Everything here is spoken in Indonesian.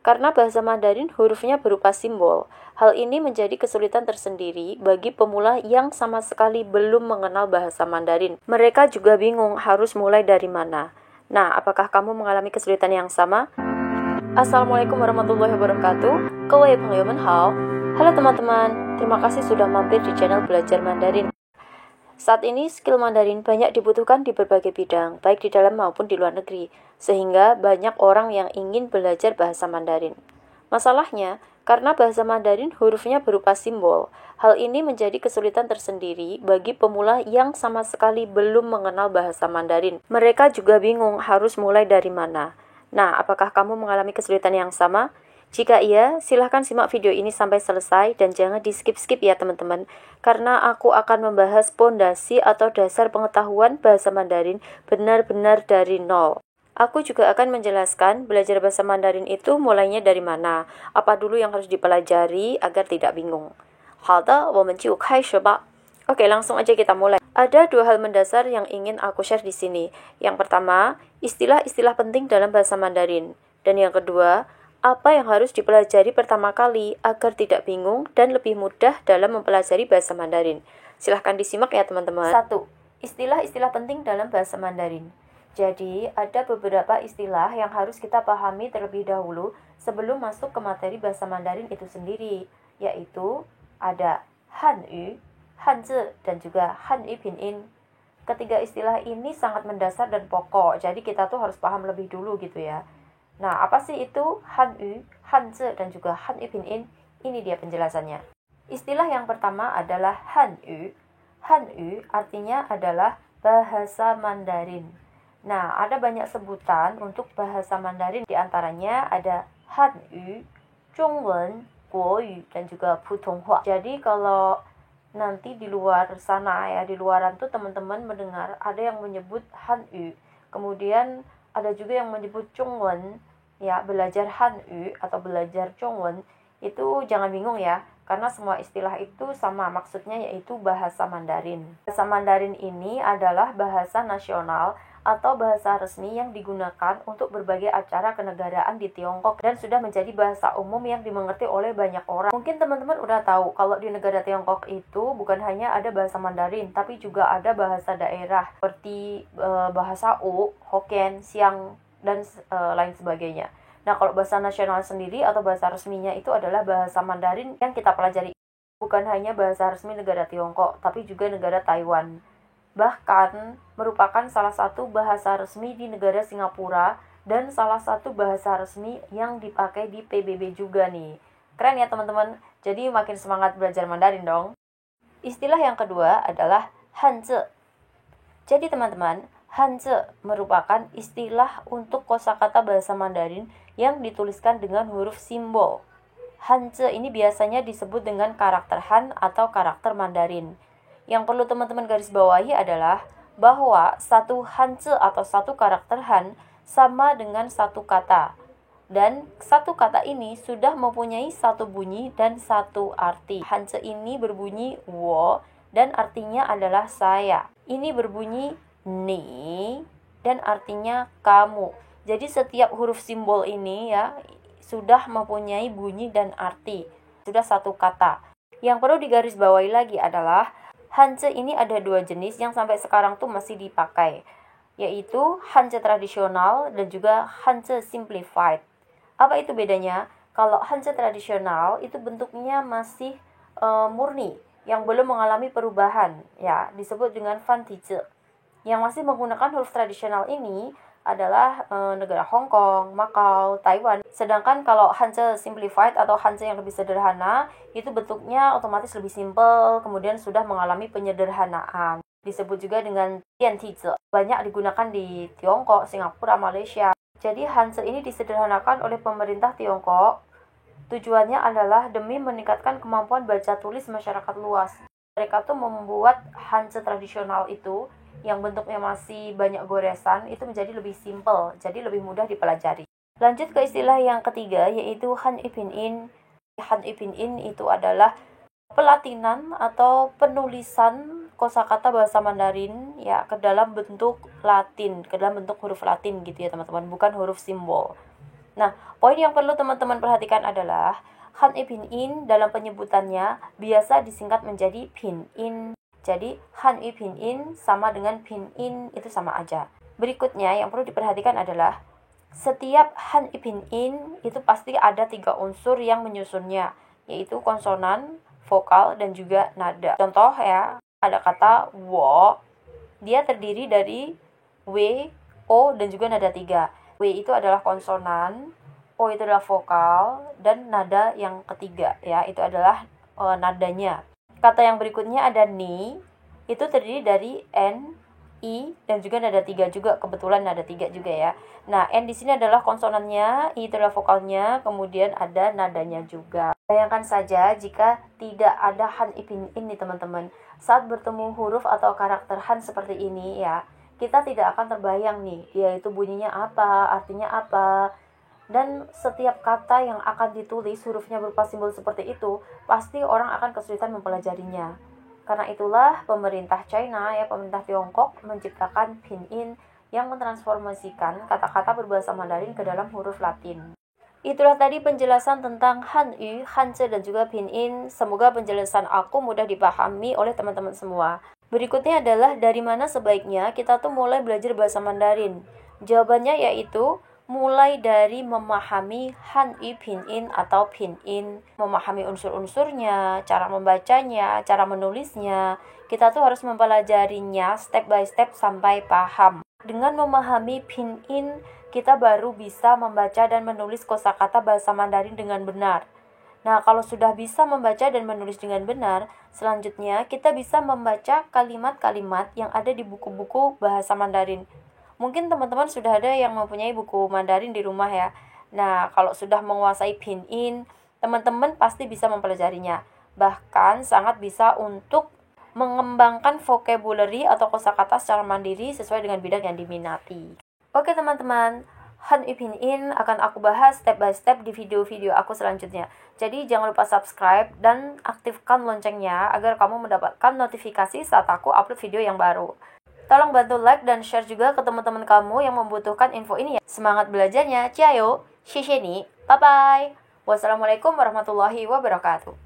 Karena bahasa Mandarin hurufnya berupa simbol, hal ini menjadi kesulitan tersendiri bagi pemula yang sama sekali belum mengenal bahasa Mandarin. Mereka juga bingung harus mulai dari mana. Nah, apakah kamu mengalami kesulitan yang sama? Assalamualaikum warahmatullahi wabarakatuh. Kewae pengyomen hao. Halo teman-teman, terima kasih sudah mampir di channel Belajar Mandarin. Saat ini skill Mandarin banyak dibutuhkan di berbagai bidang, baik di dalam maupun di luar negeri, sehingga banyak orang yang ingin belajar bahasa Mandarin. Masalahnya, karena bahasa Mandarin hurufnya berupa simbol, hal ini menjadi kesulitan tersendiri bagi pemula yang sama sekali belum mengenal bahasa Mandarin. Mereka juga bingung harus mulai dari mana. Nah, apakah kamu mengalami kesulitan yang sama? Jika iya, silahkan simak video ini sampai selesai dan jangan di-skip-skip ya teman-teman, karena aku akan membahas pondasi atau dasar pengetahuan bahasa Mandarin benar-benar dari nol. Aku juga akan menjelaskan belajar bahasa Mandarin itu mulainya dari mana, apa dulu yang harus dipelajari agar tidak bingung. 好的，我们就开始吧。Oke, langsung aja kita mulai. Ada dua hal mendasar yang ingin aku share di sini. Yang pertama, istilah-istilah penting dalam bahasa Mandarin. Dan yang kedua, apa yang harus dipelajari pertama kali agar tidak bingung dan lebih mudah dalam mempelajari bahasa Mandarin. Silahkan disimak ya teman-teman. 1. Istilah-istilah penting dalam bahasa Mandarin. Jadi, ada beberapa istilah yang harus kita pahami terlebih dahulu sebelum masuk ke materi bahasa Mandarin itu sendiri, yaitu ada Hanyu, Hanzi, dan juga Hanyu Pinyin. Ketiga istilah ini sangat mendasar dan pokok, jadi kita tuh harus paham lebih dulu gitu ya. Nah, apa sih itu Hanyu, Hanzi, dan juga Hanyu Pinyin? Ini dia penjelasannya. Istilah yang pertama adalah Hanyu. Hanyu artinya adalah bahasa Mandarin. Nah, ada banyak sebutan untuk bahasa Mandarin, di antaranya ada Hanyu, Zhongwen, Guoyu, dan juga Putonghua. Jadi kalau nanti di luar sana ya, di luaran tuh teman-teman mendengar ada yang menyebut Hanyu, kemudian ada juga yang menyebut Zhongwen, ya, belajar Hanyu atau belajar Zhongwen, itu jangan bingung ya, karena semua istilah itu sama, maksudnya yaitu bahasa Mandarin. Bahasa Mandarin ini adalah bahasa nasional atau bahasa resmi yang digunakan untuk berbagai acara kenegaraan di Tiongkok dan sudah menjadi bahasa umum yang dimengerti oleh banyak orang. Mungkin teman-teman udah tahu kalau di negara Tiongkok itu bukan hanya ada bahasa Mandarin, tapi juga ada bahasa daerah seperti bahasa Hokkien, Siang, dan lain sebagainya. Nah, kalau bahasa nasional sendiri atau bahasa resminya itu adalah bahasa Mandarin yang kita pelajari. Bukan hanya bahasa resmi negara Tiongkok, tapi juga negara Taiwan. Bahkan merupakan salah satu bahasa resmi di negara Singapura dan salah satu bahasa resmi yang dipakai di PBB juga nih. Keren ya teman-teman, jadi makin semangat belajar Mandarin dong. Istilah yang kedua adalah Hanzi. Jadi teman-teman, Hanzi merupakan istilah untuk kosakata bahasa Mandarin yang dituliskan dengan huruf simbol. Hanzi ini biasanya disebut dengan karakter Han atau karakter Mandarin. Yang perlu teman-teman garis bawahi adalah bahwa satu Hanzi atau satu karakter Han sama dengan satu kata. Dan satu kata ini sudah mempunyai satu bunyi dan satu arti. Hanzi ini berbunyi wo dan artinya adalah saya. Ini berbunyi ni dan artinya kamu. Jadi setiap huruf simbol ini ya sudah mempunyai bunyi dan arti. Sudah satu kata. Yang perlu digarisbawahi lagi adalah Hanzi ini ada dua jenis yang sampai sekarang tuh masih dipakai, yaitu Hanzi tradisional dan juga Hanzi simplified. Apa itu bedanya? Kalau Hanzi tradisional itu bentuknya masih murni, yang belum mengalami perubahan, ya disebut dengan Fantizi. Yang masih menggunakan huruf tradisional ini adalah negara Hong Kong, Macau, Taiwan. Sedangkan kalau Hanzi simplified atau Hanzi yang lebih sederhana, itu bentuknya otomatis lebih simpel, kemudian sudah mengalami penyederhanaan. Disebut juga dengan Tiantizi. Banyak digunakan di Tiongkok, Singapura, Malaysia. Jadi Hanzi ini disederhanakan oleh pemerintah Tiongkok. Tujuannya adalah demi meningkatkan kemampuan baca tulis masyarakat luas. Mereka tuh membuat Hanzi tradisional itu yang bentuknya masih banyak goresan itu menjadi lebih simpel, jadi lebih mudah dipelajari. Lanjut ke istilah yang ketiga, yaitu Hanyu Pinyin. Hanyu Pinyin itu adalah pelatinan atau penulisan kosakata bahasa Mandarin ya ke dalam bentuk Latin, ke dalam bentuk huruf Latin gitu ya teman-teman, bukan huruf simbol. Nah, poin yang perlu teman-teman perhatikan adalah han i pinyin dalam penyebutannya biasa disingkat menjadi pinyin. Jadi, han i pinyin sama dengan pinyin itu sama aja. Berikutnya yang perlu diperhatikan adalah setiap han i pinyin itu pasti ada 3 unsur yang menyusunnya, yaitu konsonan, vokal, dan juga nada. Contoh ya, ada kata wo, dia terdiri dari w, o, dan juga nada 3. W itu adalah konsonan, O itu adalah vokal, dan nada yang ketiga ya, itu adalah nadanya. Kata yang berikutnya ada ni, itu terdiri dari N, I, dan juga nada 3 juga, kebetulan nada 3 juga ya. Nah, N di sini adalah konsonannya, I itu adalah vokalnya, kemudian ada nadanya juga. Bayangkan saja jika tidak ada han i pinyin nih teman-teman. Saat bertemu huruf atau karakter han seperti ini ya, kita tidak akan terbayang nih, yaitu bunyinya apa, artinya apa. Dan setiap kata yang akan ditulis hurufnya berupa simbol seperti itu, pasti orang akan kesulitan mempelajarinya. Karena itulah pemerintah China, ya pemerintah Tiongkok menciptakan pinyin yang mentransformasikan kata-kata berbahasa Mandarin ke dalam huruf Latin. Itulah tadi penjelasan tentang Hanyu, Hanzi, dan juga pinyin. Semoga penjelasan aku mudah dipahami oleh teman-teman semua. Berikutnya adalah dari mana sebaiknya kita tuh mulai belajar bahasa Mandarin. Jawabannya yaitu mulai dari memahami han i pinyin atau pinyin, memahami unsur-unsurnya, cara membacanya, cara menulisnya. Kita tuh harus mempelajarinya step by step sampai paham. Dengan memahami pinyin, kita baru bisa membaca dan menulis kosakata bahasa Mandarin dengan benar. Nah, kalau sudah bisa membaca dan menulis dengan benar, selanjutnya kita bisa membaca kalimat-kalimat yang ada di buku-buku bahasa Mandarin. Mungkin teman-teman sudah ada yang mempunyai buku Mandarin di rumah ya. Nah, kalau sudah menguasai pinyin, teman-teman pasti bisa mempelajarinya. Bahkan sangat bisa untuk mengembangkan vocabulary atau kosakata secara mandiri sesuai dengan bidang yang diminati. Oke teman-teman, han i pinyin akan aku bahas step by step di video-video aku selanjutnya. Jadi jangan lupa subscribe dan aktifkan loncengnya agar kamu mendapatkan notifikasi saat aku upload video yang baru. Tolong bantu like dan share juga ke teman-teman kamu yang membutuhkan info ini ya. Semangat belajarnya, ciao, xie xie ni, bye bye. Wassalamualaikum warahmatullahi wabarakatuh.